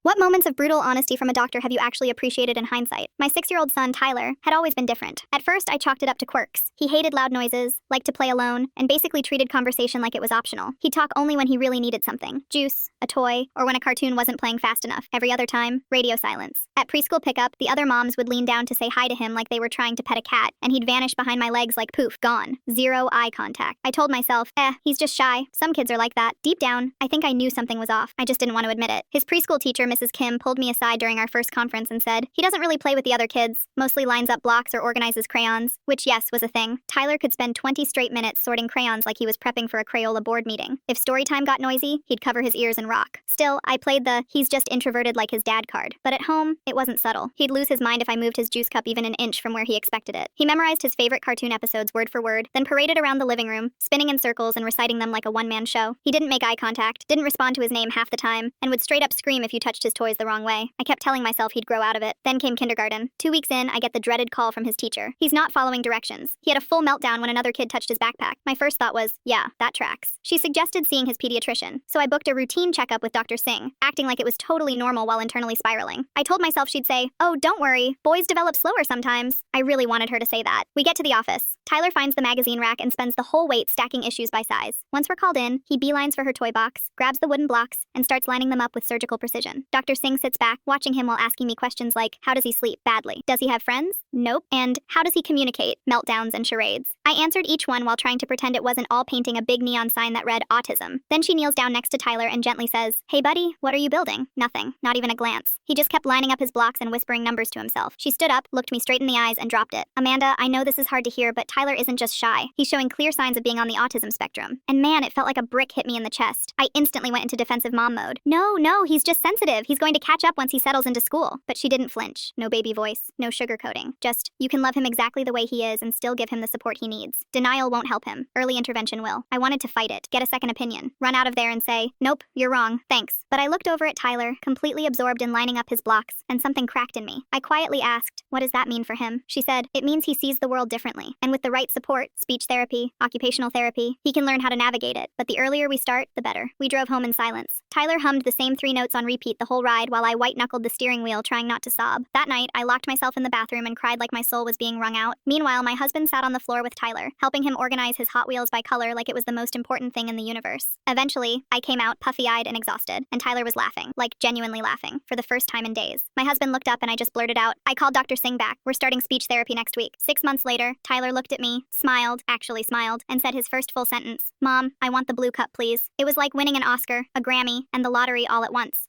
What moments of brutal honesty from a doctor have you actually appreciated in hindsight? My 6-year-old son, Tyler, had always been different. At first, I chalked it up to quirks. He hated loud noises, liked to play alone, and basically treated conversation like it was optional. He'd talk only when he really needed something. Juice, a toy, or when a cartoon wasn't playing fast enough. Every other time, radio silence. At preschool pickup, the other moms would lean down to say hi to him like they were trying to pet a cat, and he'd vanish behind my legs like poof, gone. Zero eye contact. I told myself, he's just shy. Some kids are like that. Deep down, I think I knew something was off. I just didn't want to admit it. His preschool teacher, Mrs. Kim, pulled me aside during our first conference and said, he doesn't really play with the other kids, mostly lines up blocks or organizes crayons, which yes, was a thing. Tyler could spend 20 straight minutes sorting crayons like he was prepping for a Crayola board meeting. If story time got noisy, he'd cover his ears and rock. Still, I played the he's just introverted like his dad card. But at home, it wasn't subtle. He'd lose his mind if I moved his juice cup even an inch from where he expected it. He memorized his favorite cartoon episodes word for word, then paraded around the living room, spinning in circles and reciting them like a one-man show. He didn't make eye contact, didn't respond to his name half the time, and would straight up scream if you touched his toys the wrong way. I kept telling myself he'd grow out of it. Then came kindergarten. 2 weeks in, I get the dreaded call from his teacher. He's not following directions. He had a full meltdown when another kid touched his backpack. My first thought was, yeah, that tracks. She suggested seeing his pediatrician, so I booked a routine checkup with Dr. Singh, acting like it was totally normal while internally spiraling. I told myself she'd say, oh, don't worry, boys develop slower sometimes. I really wanted her to say that. We get to the office. Tyler finds the magazine rack and spends the whole weight stacking issues by size. Once we're called in, he beelines for her toy box, grabs the wooden blocks, and starts lining them up with surgical precision. Dr. Singh sits back, watching him while asking me questions like, how does he sleep? Badly. Does he have friends? Nope. And how does he communicate? Meltdowns and charades. I answered each one while trying to pretend it wasn't all painting a big neon sign that read autism. Then she kneels down next to Tyler and gently says, hey buddy, what are you building? Nothing. Not even a glance. He just kept lining up his blocks and whispering numbers to himself. She stood up, looked me straight in the eyes, and dropped it. Amanda, I know this is hard to hear, but Tyler isn't just shy. He's showing clear signs of being on the autism spectrum. And man, it felt like a brick hit me in the chest. I instantly went into defensive mom mode. No, he's just sensitive. He's going to catch up once he settles into school. But she didn't flinch. No baby voice. No sugarcoating. Just, you can love him exactly the way he is and still give him the support he needs. Denial won't help him. Early intervention will. I wanted to fight it, get a second opinion, run out of there and say, nope, you're wrong, thanks. But I looked over at Tyler, completely absorbed in lining up his blocks, and something cracked in me. I quietly asked, what does that mean for him? She said, it means he sees the world differently. And with the right support, speech therapy, occupational therapy, he can learn how to navigate it. But the earlier we start, the better. We drove home in silence. Tyler hummed the same 3 notes on repeat the whole ride while I white-knuckled the steering wheel trying not to sob. That night, I locked myself in the bathroom and cried like my soul was being wrung out. Meanwhile, my husband sat on the floor with Tyler, helping him organize his Hot Wheels by color like it was the most important thing in the universe. Eventually, I came out puffy-eyed and exhausted, and Tyler was laughing, like genuinely laughing, for the first time in days. My husband looked up and I just blurted out, I called Dr. Singh back. We're starting speech therapy next week. 6 months later, Tyler looked at me, actually smiled, and said his first full sentence, Mom, I want the blue cup, please. It was like winning an Oscar, a Grammy, and the lottery all at once.